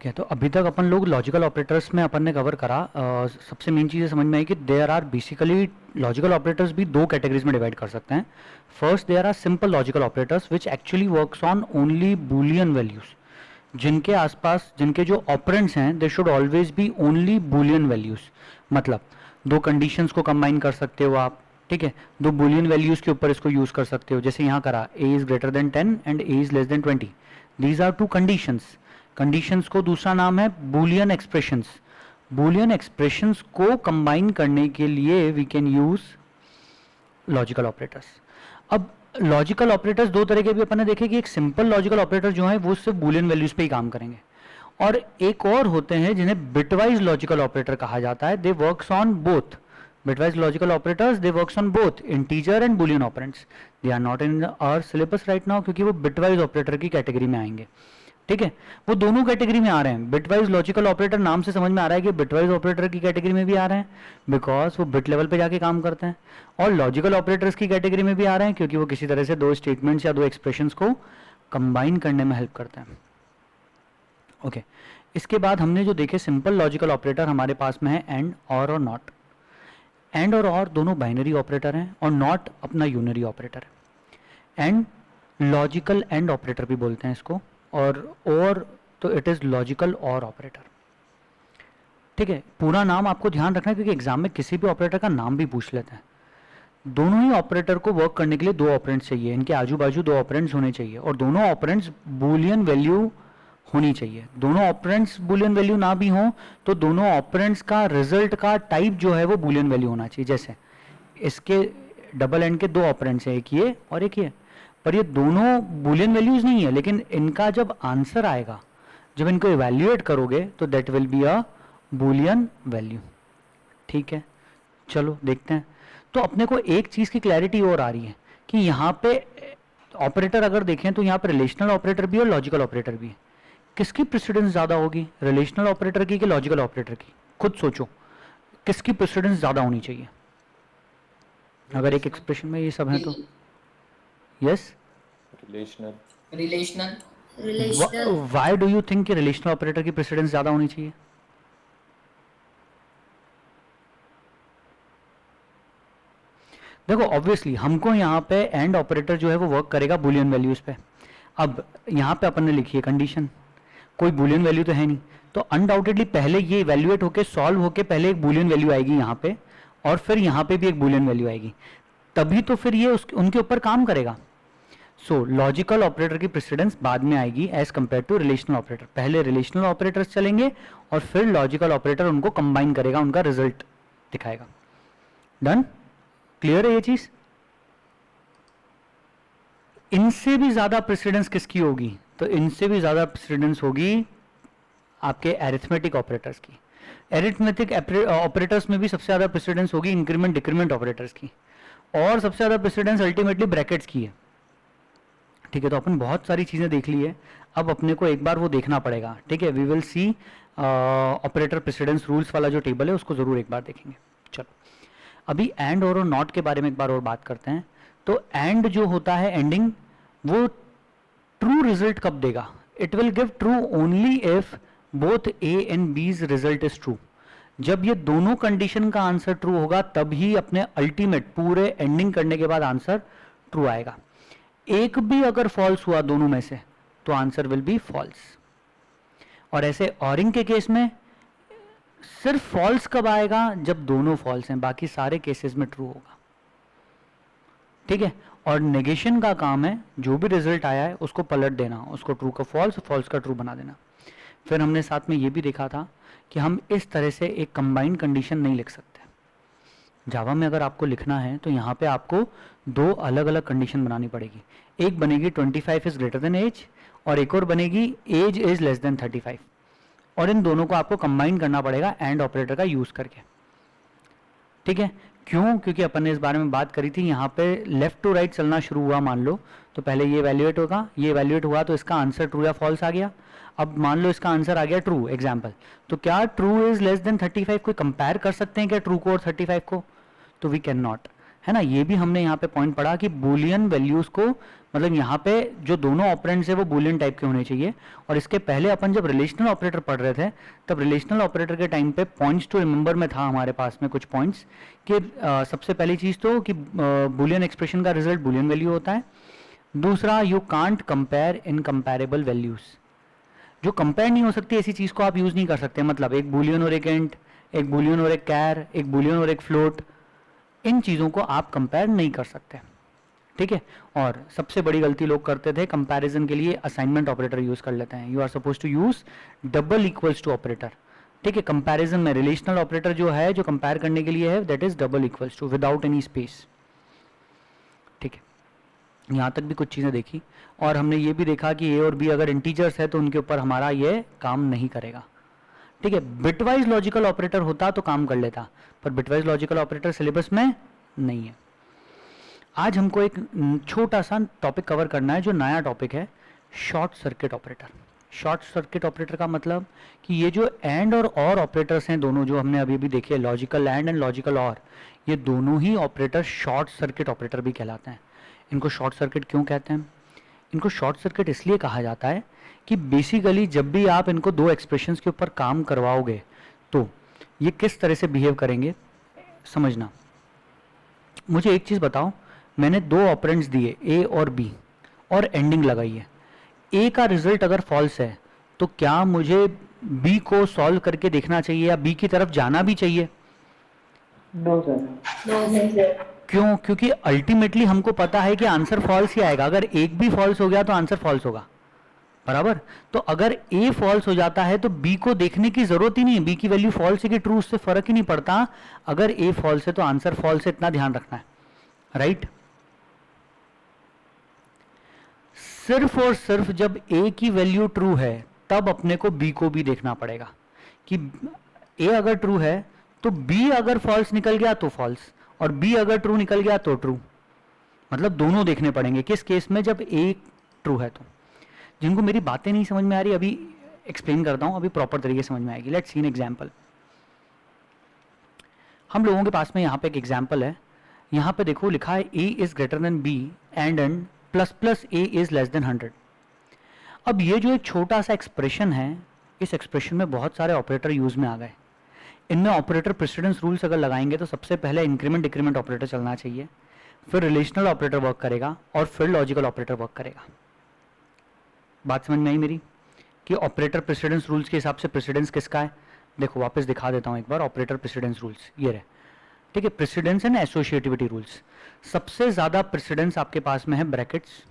ठीक है, तो अभी तक अपन लोग लॉजिकल ऑपरेटर्स में अपन ने कवर करा। सबसे मेन चीज़ें समझ में आई कि there are basically logical operators भी दो कैटेगरीज में डिवाइड कर सकते हैं। First, there are simple logical operators which actually works on only Boolean values, जिनके आसपास जिनके जो ऑपरेंड्स हैं they should always be only Boolean values. मतलब दो कंडीशंस को कंबाइन कर सकते हो आप, ठीक है, दो बूलियन वैल्यूज के ऊपर इसको यूज कर सकते हो। जैसे यहाँ करा A is greater than 10 and A is less than 20, these are two conditions. Conditions को दूसरा नाम है बूलियन एक्सप्रेशंस। बूलियन एक्सप्रेशंस को कंबाइन करने के लिए we can use logical operators. अब लॉजिकल ऑपरेटर्स दो तरह के भी अपन ने देखे कि एक सिंपल लॉजिकल ऑपरेटर जो है वो सिर्फ बूलियन वैल्यूज पे ही काम करेंगे, और एक और होते हैं जिन्हें बिटवाइज लॉजिकल ऑपरेटर कहा जाता है। They works on both. Bitwise logical operators they works on both integer and Boolean operands. They are not in our syllabus right now क्योंकि वो बिटवाइज ऑपरेटर की कैटेगरी में आएंगे। ठीक है, वो दोनों कैटेगरी में आ रहे हैं। बिटवाइज लॉजिकल ऑपरेटर नाम से समझ में आ रहा है कि बिटवाइज ऑपरेटर की कैटेगरी में भी आ रहे हैं बिकॉज वो बिट लेवल पे जाके काम करते हैं, और लॉजिकल ऑपरेटर्स की कैटेगरी में भी आ रहे हैं क्योंकि वो किसी तरह से दो स्टेटमेंट्स या दो एक्सप्रेशंस को कंबाइन करने में हेल्प करते हैं। ओके, इसके बाद हमने जो देखे सिंपल लॉजिकल ऑपरेटर हमारे पास में है एंड, और नॉट। एंड और दोनों बाइनरी ऑपरेटर हैं और नॉट अपना यूनरी ऑपरेटर है। एंड लॉजिकल एंड ऑपरेटर भी बोलते हैं इसको, और तो इट इज लॉजिकल और ऑपरेटर। ठीक है, पूरा नाम आपको ध्यान रखना है क्योंकि एग्जाम में किसी भी ऑपरेटर का नाम भी पूछ लेते हैं। दोनों ही ऑपरेटर को वर्क करने के लिए दो ऑपरेंड्स चाहिए, इनके आजू बाजू दो ऑपरेंड्स होने चाहिए और दोनों ऑपरेंड्स बूलियन वैल्यू होनी चाहिए। दोनों ऑपरेंड्स बूलियन वैल्यू ना भी हों तो दोनों ऑपरेंड्स का रिजल्ट का टाइप जो है वो बूलियन वैल्यू होना चाहिए। जैसे इसके डबल एंड के दो ऑपरेंड्स हैं, एक ये और एक ये, पर ये दोनों बूलियन वैल्यूज नहीं है, लेकिन इनका जब आंसर आएगा, जब इनको इवैल्यूएट करोगे तो that will be a Boolean value. ठीक है, चलो देखते हैं। तो अपने को एक चीज की क्लैरिटी और आ रही है कि यहाँ पे ऑपरेटर अगर देखें तो यहाँ पे रिलेशनल ऑपरेटर भी और लॉजिकल ऑपरेटर भी है। किसकी प्रेसिडेंस ज्यादा होगी, रिलेशनल ऑपरेटर की कि लॉजिकल ऑपरेटर की? खुद सोचो किसकी प्रेसिडेंस ज्यादा होनी चाहिए अगर एक एक्सप्रेशन में ये सब है तो? Yes, relational. Why do you think कि रिलेशनल ऑपरेटर की प्रेसिडेंस ज्यादा होनी चाहिए? देखो ऑब्वियसली हमको यहाँ पे एंड ऑपरेटर जो है वो वर्क करेगा बूलियन वैल्यूज पे। अब यहाँ पे अपन ने लिखी है कंडीशन, कोई बूलियन वैल्यू तो है नहीं, तो अनडाउटेडली पहले ये इवैल्यूएट होके सॉल्व होके पहले एक बूलियन वैल्यू आएगी यहाँ पे, और फिर यहाँ पे भी एक बूलियन वैल्यू आएगी, तभी तो फिर ये उनके ऊपर काम करेगा। सो लॉजिकल ऑपरेटर की प्रेसिडेंस बाद में आएगी as compare to relational operator. पहले रिलेशनल ऑपरेटर्स चलेंगे और फिर लॉजिकल ऑपरेटर उनको कंबाइन करेगा, उनका रिजल्ट दिखाएगा। डन? क्लियर है ये चीज? इनसे भी ज्यादा प्रेसिडेंस किसकी होगी? तो इनसे भी ज्यादा प्रेसिडेंस होगी आपके एरिथमेटिक ऑपरेटर्स की। एरिथमेटिक ऑपरेटर्स में भी सबसे ज्यादा प्रेसिडेंस होगी इंक्रीमेंट डिक्रीमेंट ऑपरेटर्स की, और सबसे ज्यादा प्रेसिडेंस अल्टीमेटली ब्रैकेट्स की है। ठीक है, तो अपन बहुत सारी चीजें देख ली है, अब अपने को एक बार वो देखना पड़ेगा। ठीक है, we will see operator precedence rules वाला जो टेबल है उसको जरूर एक बार देखेंगे। चलो अभी एंड और नॉट के बारे में एक बार और बात करते हैं। तो एंड जो होता है एंडिंग, वो ट्रू रिजल्ट कब देगा? It will give true only if both A and बीज रिजल्ट इज ट्रू। जब ये दोनों कंडीशन का आंसर ट्रू होगा तब ही अपने अल्टीमेट पूरे एंडिंग करने के बाद आंसर ट्रू आएगा। एक भी अगर फॉल्स हुआ दोनों में से तो आंसर विल बी फॉल्स। और ऐसे ऑरिंग के केस में सिर्फ फॉल्स कब आएगा? जब दोनों फॉल्स हैं, बाकी सारे केसेस में ट्रू होगा। ठीक है, और नेगेशन का काम है जो भी रिजल्ट आया है उसको पलट देना, उसको ट्रू का फॉल्स, फॉल्स का ट्रू बना देना। फिर हमने साथ में ये भी देखा था कि हम इस तरह से एक कंबाइंड कंडीशन नहीं लिख सकते। जावा में अगर आपको लिखना है तो यहाँ पे आपको दो अलग अलग कंडीशन बनानी पड़ेगी। एक बनेगी 25 इज ग्रेटर देन एज, और एक और बनेगी एज इज लेस देन 35, और इन दोनों को आपको कंबाइन करना पड़ेगा एंड ऑपरेटर का यूज करके। ठीक है, क्यों? क्योंकि अपन ने इस बारे में बात करी थी। यहाँ पे लेफ्ट टू राइट चलना शुरू हुआ मान लो, तो पहले ये वैल्यूएट होगा, ये वैल्यूएट हुआ तो इसका आंसर ट्रू या फॉल्स आ गया। अब मान लो इसका आंसर आ गया ट्रू एग्जाम्पल, तो क्या ट्रू इज लेस देन 35 कोई कंपेयर कर सकते हैं क्या ट्रू को और 35 को? तो वी कैन नॉट, है ना। ये भी हमने यहाँ पे पॉइंट पढ़ा कि बूलियन वैल्यूज को, मतलब यहाँ पे जो दोनों ऑपरेंड्स है वो बूलियन टाइप के होने चाहिए। और इसके पहले अपन जब रिलेशनल ऑपरेटर पढ़ रहे थे तब रिलेशनल ऑपरेटर के टाइम पे पॉइंट्स टू रिमेंबर में था हमारे पास में कुछ पॉइंट्स कि सबसे पहली चीज़ तो कि बूलियन एक्सप्रेशन का रिजल्ट बूलियन वैल्यू होता है। दूसरा, you can't compare incomparable values, जो कंपेयर नहीं हो सकती ऐसी चीज़ को आप यूज़ नहीं कर सकते। मतलब एक बूलियन और एक इंट, एक बूलियन और एक कैर, एक बूलियन और एक फ्लोट, इन चीज़ों को आप कंपेयर नहीं कर सकते, ठीक है। और सबसे बड़ी गलती लोग करते थे, कंपैरिजन के लिए असाइनमेंट ऑपरेटर यूज़ कर लेते हैं। You are suppose to use double equals to operator, ठीक है। कंपैरिजन में रिलेशनल ऑपरेटर जो है, जो कंपेयर करने के लिए है, that is double equals to without any space, ठीक है। यहाँ तक भी कुछ चीज़ें देखी और हमने ये भी देखा कि ए और बी अगर इंटीजर्स है तो उनके ऊपर हमारा ये काम नहीं करेगा, ठीक है। बिटवाइज लॉजिकल ऑपरेटर होता तो काम कर लेता, पर बिटवाइज लॉजिकल ऑपरेटर सिलेबस में नहीं है। आज हमको एक छोटा सा टॉपिक कवर करना है जो नया टॉपिक है, short circuit operator. Short circuit operator का मतलब कि ये जो एंड और ऑपरेटर्स हैं दोनों, जो हमने अभी अभी देखे, लॉजिकल एंड एंड लॉजिकल और, ये दोनों ही ऑपरेटर शॉर्ट सर्किट ऑपरेटर भी कहलाते हैं। इनको शॉर्ट सर्किट क्यों कहते हैं? इनको शॉर्ट सर्किट इसलिए कहा जाता है कि बेसिकली जब भी आप इनको दो एक्सप्रेशंस के ऊपर काम करवाओगे तो ये किस तरह से बिहेव करेंगे समझना। मुझे एक चीज़ बताओ, मैंने दो ऑपरेंड्स दिए ए और बी और एंडिंग लगाई है। ए का रिजल्ट अगर फॉल्स है तो क्या मुझे बी को सॉल्व करके देखना चाहिए या बी की तरफ जाना भी चाहिए? No sir. No sir. क्यों? क्योंकि अल्टीमेटली हमको पता है कि आंसर फॉल्स ही आएगा। अगर एक भी फॉल्स हो गया तो आंसर फॉल्स होगा, बराबर। तो अगर ए फॉल्स हो जाता है तो बी को देखने की जरूरत ही नहीं है, बी की वैल्यू फॉल्स है कि ट्रू उससे फर्क ही नहीं पड़ता। अगर ए फॉल्स है तो आंसर फॉल्स है, इतना ध्यान रखना है, राइट। सिर्फ और सिर्फ जब ए की वैल्यू ट्रू है तब अपने को बी को भी देखना पड़ेगा कि ए अगर ट्रू है तो बी अगर फॉल्स निकल गया तो फॉल्स, और बी अगर ट्रू निकल गया तो ट्रू। मतलब दोनों देखने पड़ेंगे। किस केस में? जब ए ट्रू है तो। जिनको मेरी बातें नहीं समझ में आ रही अभी एक्सप्लेन करता हूं, अभी प्रॉपर तरीके से समझ में आएगी। Let's see an example. हम लोगों के पास में यहाँ पे एक एग्जांपल है। यहाँ पे देखो लिखा है A is greater than B and plus plus A is less than 100। अब ये जो एक छोटा सा एक्सप्रेशन है, इस एक्सप्रेशन में बहुत सारे ऑपरेटर यूज में आ गए। इनमें ऑपरेटर प्रेसिडेंस रूल्स अगर लगाएंगे तो सबसे पहले इंक्रीमेंट डिक्रीमेंट ऑपरेटर चलना चाहिए, फिर रिलेशनल ऑपरेटर वर्क करेगा और फिर लॉजिकल ऑपरेटर वर्क करेगा। बात समझ में आई मेरी कि ऑपरेटर प्रेसिडेंस रूल्स के हिसाब से प्रेसिडेंस किसका है? देखो वापस दिखा देता हूं एक बार। ऑपरेटर प्रेसिडेंस रूल्स ये रहे, ठीक है। Precedence and associativity rules. सबसे ज्यादा प्रेसिडेंस आपके पास में है brackets,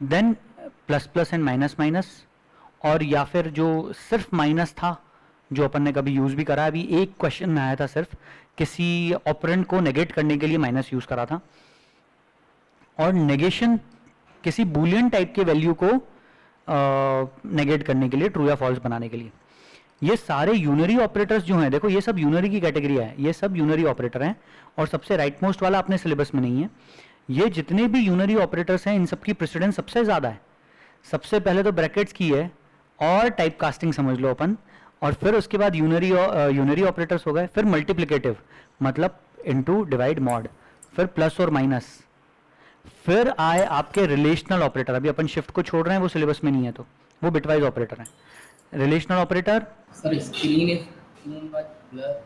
then plus plus and minus minus, और या फिर जो सिर्फ माइनस था जो अपन ने कभी यूज भी करा। अभी एक क्वेश्चन में आया था, सिर्फ किसी ऑपरेंड को नेगेट करने के लिए माइनस यूज करा था। और नेगेशन किसी बूलियन टाइप के वैल्यू को नेगेट करने के लिए, ट्रू या फॉल्स बनाने के लिए। ये सारे यूनरी ऑपरेटर्स जो हैं, देखो ये सब यूनरी की कैटेगरी है, ये सब यूनरी ऑपरेटर हैं। और सबसे राइट मोस्ट वाला अपने सिलेबस में नहीं है। ये जितने भी यूनरी ऑपरेटर्स हैं इन सबकी प्रेसिडेंस सबसे ज्यादा है। सबसे पहले तो ब्रैकेट्स की है और टाइप कास्टिंग समझ लो अपन, और फिर उसके बाद यूनरी ऑपरेटर्स हो गए, फिर मल्टीप्लिकेटिव मतलब इनटू डिवाइड मॉड, फिर प्लस और माइनस, फिर आए आपके रिलेशनल ऑपरेटर। अभी अपन शिफ्ट को छोड़ रहे हैं, वो सिलेबस में नहीं है तो वो बिटवाइज ऑपरेटर है। Relational operator sir screen is blur.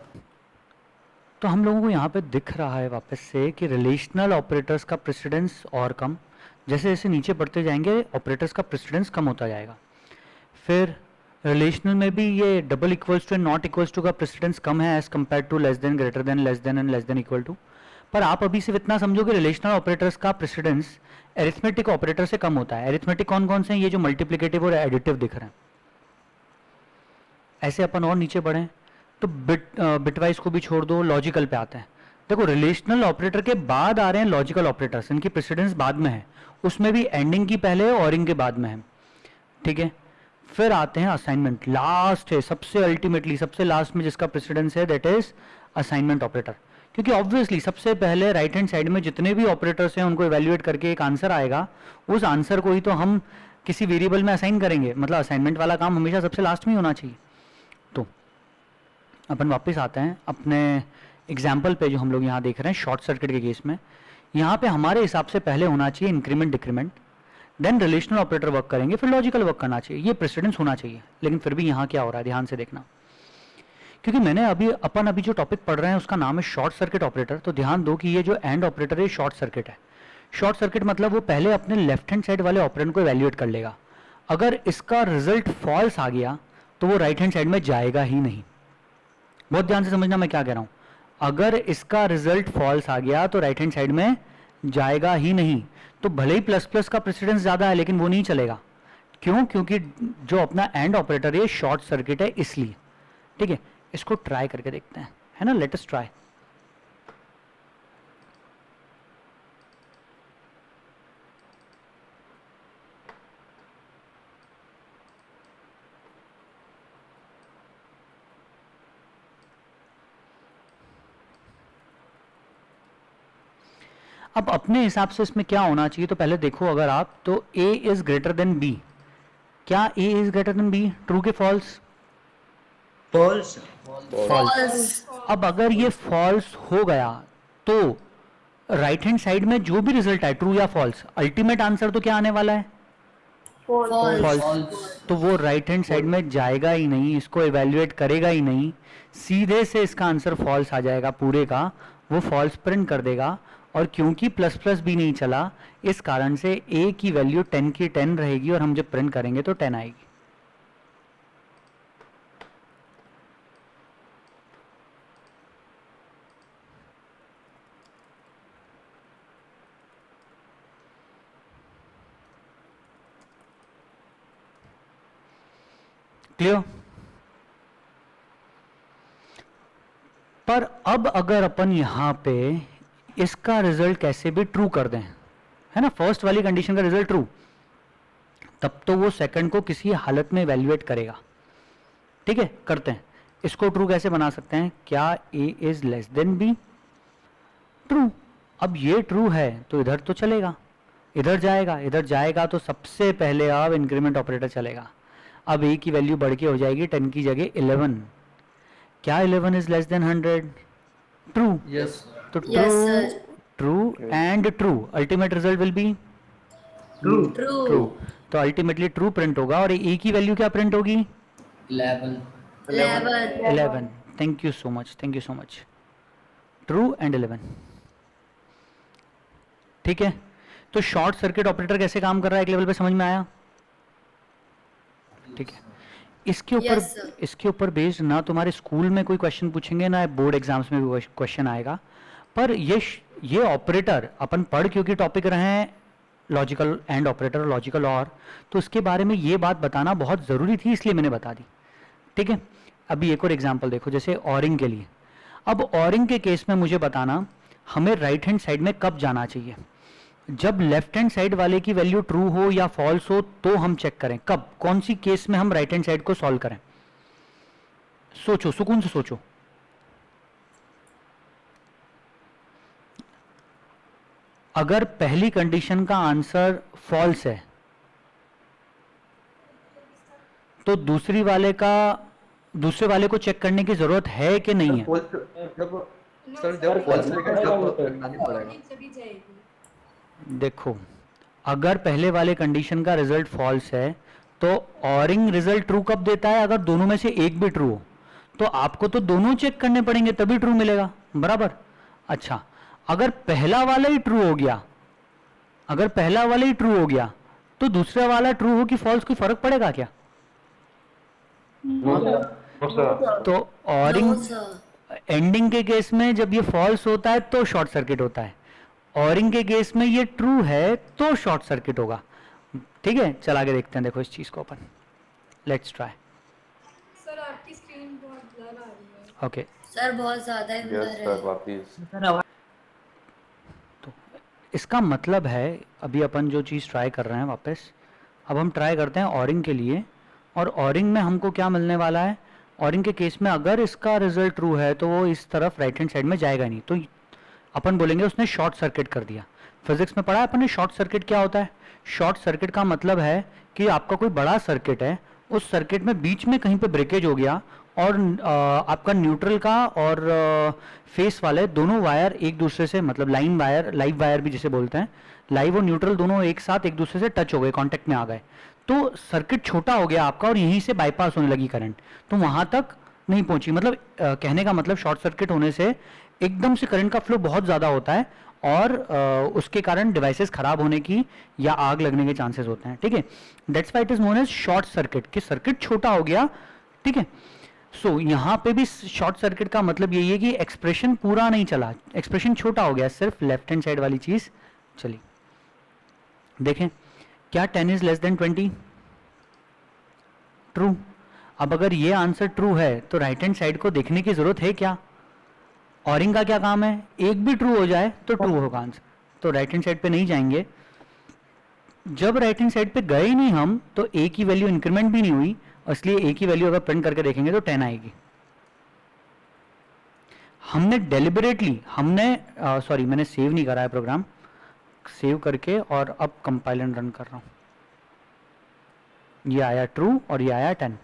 तो हम लोगों को यहाँ पे दिख रहा है वापस से कि रिलेशनल ऑपरेटर्स का प्रेसिडेंस और कम, जैसे जैसे नीचे बढ़ते जाएंगे ऑपरेटर्स का प्रेसिडेंस कम होता जाएगा। फिर रिलेशनल में भी ये double equals to and not equals to का प्रेसिडेंस कम है as compare to less than, greater than, less than and less than equal to. पर आप अभी सिर्फ इतना समझो कि रिलेशनल ऑपरेटर्स का प्रेसिडेंस एरिथमेटिक ऑपरेटर से कम होता है। एरिथमेटिक कौन कौन से हैं? ये जो मल्टीप्लिकेटिव और एडिटिव दिख रहे हैं। ऐसे अपन और नीचे बढ़ें तो बिटवाइज को भी छोड़ दो, लॉजिकल पे आते हैं। देखो रिलेशनल ऑपरेटर के बाद आ रहे हैं लॉजिकल ऑपरेटर्स, इनकी प्रेसिडेंस बाद में है, उसमें भी एंडिंग की पहले और इनके बाद में है, ठीक है। फिर आते हैं असाइनमेंट, लास्ट है सबसे अल्टीमेटली, सबसे लास्ट में जिसका प्रेसिडेंस है दैट इज असाइनमेंट ऑपरेटर। क्योंकि ऑब्वियसली सबसे पहले राइट हैंड साइड में जितने भी ऑपरेटर्स हैं उनको इवेल्युएट करके एक आंसर आएगा, उस आंसर को ही तो हम किसी वेरिएबल में असाइन करेंगे। मतलब असाइनमेंट वाला काम हमेशा सबसे लास्ट में ही होना चाहिए। तो अपन वापस आते हैं अपने एग्जाम्पल पे जो हम लोग यहाँ देख रहे हैं शॉर्ट सर्किट के केस में। यहाँ पे हमारे हिसाब से पहले होना चाहिए increment decrement, then relational operator work करेंगे, फिर लॉजिकल वर्क करना चाहिए, ये प्रेसिडेंस होना चाहिए। लेकिन फिर भी यहाँ क्या हो रहा है ध्यान से देखना, क्योंकि मैंने अभी जो टॉपिक पढ़ रहे हैं उसका नाम है शॉर्ट सर्किट ऑपरेटर। तो ध्यान दो कि ये जो एंड ऑपरेटर है शॉर्ट सर्किट है। शॉर्ट सर्किट मतलब वो पहले अपने लेफ्ट हैंड साइड वाले ऑपरेंड को इवैल्यूएट कर लेगा। अगर इसका रिजल्ट फॉल्स आ गया तो वो राइट हैंड साइड में जाएगा ही नहीं। बहुत ध्यान से समझना मैं क्या कह रहा हूं। अगर इसका रिजल्ट फॉल्स आ गया तो राइट हैंड साइड में जाएगा ही नहीं। तो भले ही प्लस प्लस का प्रेसिडेंस ज्यादा है लेकिन वो नहीं चलेगा। क्यों? क्योंकि जो अपना एंड ऑपरेटर है शॉर्ट सर्किट है इसलिए। ठीक है, इसको ट्राई करके देखते हैं, है ना, लेट अस ट्राई। अब अपने हिसाब से इसमें क्या होना चाहिए, तो पहले देखो अगर आप, तो A is greater then B। क्या A is greater then B? True के फॉल्स? फॉल्स। फॉल्स। अब अगर ये फॉल्स हो गया तो राइट हैंड साइड में जो भी रिजल्ट आए ट्रू या फॉल्स, अल्टीमेट आंसर तो क्या आने वाला है? फॉल्स। तो वो राइट हैंड साइड में जाएगा ही नहीं, इसको इवैल्यूएट करेगा ही नहीं, सीधे से इसका आंसर फॉल्स आ जाएगा पूरे का। वो फॉल्स प्रिंट कर देगा। और क्योंकि प्लस प्लस भी नहीं चला इस कारण से A की वैल्यू 10 की 10 रहेगी और हम जब प्रिंट करेंगे तो 10 आएगी। क्लियर? पर अब अगर अपन यहां पे इसका रिजल्ट कैसे भी ट्रू कर दें, है ना, फर्स्ट वाली कंडीशन का रिजल्ट ट्रू, तब तो वो सेकंड को किसी हालत में इवैल्यूएट करेगा। ठीक है, करते हैं। इसको ट्रू कैसे बना सकते हैं? क्या A is less then B? True. अब ये ट्रू है तो इधर तो चलेगा, इधर जाएगा तो सबसे पहले अब इंक्रीमेंट ऑपरेटर चलेगा। अब A की वैल्यू बढ़ के हो जाएगी 10 की जगह 11। क्या 11 is less than 100? True. Yes. तो true and true, ultimate result will be true. तो अल्टीमेटली ट्रू प्रिंट होगा। और A की वैल्यू क्या प्रिंट होगी? 11। Thank you so much, thank you so much. True and 11। ठीक है, तो शॉर्ट सर्किट ऑपरेटर कैसे काम कर रहा है एक लेवल पे समझ में आया? ठीक है, इसके ऊपर बेस्ड ना तुम्हारे स्कूल में कोई क्वेश्चन पूछेंगे ना बोर्ड एग्जाम्स में भी क्वेश्चन आएगा। पर ये ऑपरेटर अपन पढ़ क्योंकि टॉपिक रहे हैं लॉजिकल एंड ऑपरेटर, लॉजिकल और, तो उसके बारे में ये बात बताना बहुत ज़रूरी थी इसलिए मैंने बता दी। ठीक है, अभी एक और एग्जांपल देखो, जैसे ऑरिंग के लिए। अब ऑरिंग के केस में मुझे बताना हमें राइट हैंड साइड में कब जाना चाहिए। जब लेफ्ट हैंड साइड वाले की वैल्यू ट्रू हो या फॉल्स हो तो हम चेक करें कब, कौन सी केस में हम राइट हैंड साइड को सॉल्व करें। सोचो, सुकून से सोचो। अगर पहली कंडीशन का आंसर फॉल्स है तो दूसरे वाले को चेक करने की जरूरत है कि नहीं है? देखो, अगर पहले वाले कंडीशन का रिजल्ट फॉल्स है तो ऑरिंग रिजल्ट ट्रू कब देता है? अगर दोनों में से एक भी ट्रू हो। तो आपको तो दोनों चेक करने पड़ेंगे तभी ट्रू मिलेगा, बराबर। अच्छा, अगर पहला वाला ही ट्रू हो गया तो दूसरा वाला ट्रू हो कि फॉल्स, कोई फर्क पड़ेगा क्या? तो ऑरिंग एंडिंग के केस में जब ये फॉल्स होता है तो शॉर्ट सर्किट होता है, ऑरिंग के केस में ये ट्रू है तो शॉर्ट सर्किट होगा। ठीक है, चला के देखते हैं। देखो इस चीज को अपन, लेट्स ट्राई। सर आपकी स्क्रीन बहुत ब्लर आ रही है। ओके सर बहुत ज्यादा ही ब्लर है। तो इसका मतलब है अभी अपन जो चीज़ ट्राई कर रहे हैं वापस, अब हम ट्राई करते हैं ऑरिंग के लिए। और ऑरिंग में हमको क्या मिलने वाला है? ऑरिंग के केस में अगर इसका रिजल्ट ट्रू है तो वो इस तरफ राइट हैंड साइड में जाएगा नहीं, तो अपन बोलेंगे उसने शॉर्ट सर्किट कर दिया। फिजिक्स में पढ़ा है अपन ने शॉर्ट सर्किट क्या होता है। शॉर्ट सर्किट का मतलब है कि आपका कोई बड़ा सर्किट है, उस सर्किट में बीच में कहीं पे ब्रेकेज हो गया और आपका न्यूट्रल का और फेस वाले दोनों वायर एक दूसरे से, मतलब लाइन वायर, लाइव वायर भी जिसे बोलते हैं, लाइव और न्यूट्रल दोनों एक साथ एक दूसरे से टच हो गए, कांटेक्ट में आ गए, तो सर्किट छोटा हो गया आपका और यहीं से बाईपास होने लगी करंट, तो वहां तक नहीं पहुंची। मतलब कहने का मतलब शॉर्ट सर्किट होने से एकदम से करंट का फ्लो बहुत ज़्यादा होता है और उसके कारण डिवाइसेस खराब होने की या आग लगने के चांसेस होते हैं, ठीक है। That's why it is known as short circuit, कि सर्किट छोटा हो गया, ठीक है। सो यहाँ पे भी शॉर्ट सर्किट का मतलब यही है कि एक्सप्रेशन पूरा नहीं चला, एक्सप्रेशन छोटा हो गया, सिर्फ लेफ्ट हैंड साइड वाली चीज चली। देखें, क्या 10 इज लेस देन 20? ट्रू। अब अगर ये आंसर ट्रू है तो राइट हैंड साइड को देखने की जरूरत है क्या? औरिंग का क्या काम है, एक भी ट्रू हो जाए तो ट्रू होगा आंसर, तो राइट हैंड साइड पे नहीं जाएंगे। जब राइट हैंड साइड पे गए ही नहीं हम, तो ए की वैल्यू इंक्रीमेंट भी नहीं हुई, इसलिए ए की वैल्यू अगर प्रिंट करके देखेंगे तो 10 आएगी। हमने डेलिबरेटली, सॉरी मैंने सेव नहीं करा है प्रोग्राम, सेव करके और अब कंपाइल एंड रन कर रहा हूं। ये आया ट्रू और ये आया 10।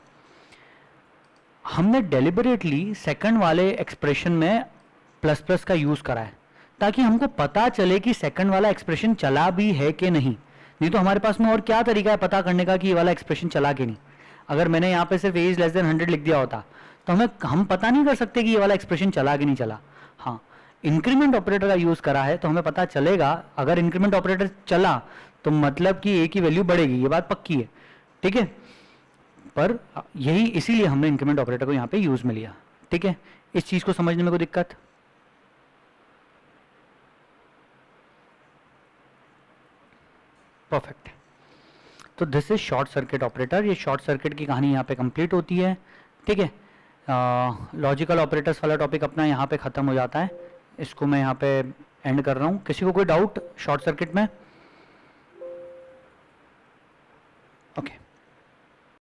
हमने डेलिबरेटली सेकंड वाले एक्सप्रेशन में प्लस प्लस का यूज करा है ताकि हमको पता चले कि सेकंड वाला एक्सप्रेशन चला भी है कि नहीं तो हमारे पास में और क्या तरीका है पता करने का कि ये वाला एक्सप्रेशन चला कि नहीं। अगर मैंने यहाँ पे सिर्फ ए इज लेस देन 100 लिख दिया होता तो हम पता नहीं कर सकते कि ये वाला एक्सप्रेशन चला कि नहीं चला। हाँ, इंक्रीमेंट ऑपरेटर का यूज करा है तो हमें पता चलेगा, अगर इंक्रीमेंट ऑपरेटर चला तो मतलब कि ए की वैल्यू बढ़ेगी, ये बात पक्की है, ठीक है। पर यही इसीलिए हमने इंक्रीमेंट ऑपरेटर को यहाँ पे यूज में लिया, ठीक है। इस चीज को समझने में कोई दिक्कत? परफेक्ट। तो this is short circuit operator. ये शॉर्ट सर्किट की कहानी यहाँ पे कंप्लीट होती है, ठीक है। लॉजिकल ऑपरेटर्स वाला टॉपिक अपना यहाँ पे खत्म हो जाता है, इसको मैं यहाँ पे एंड कर रहा हूँ। किसी को कोई डाउट शॉर्ट सर्किट में? ओके।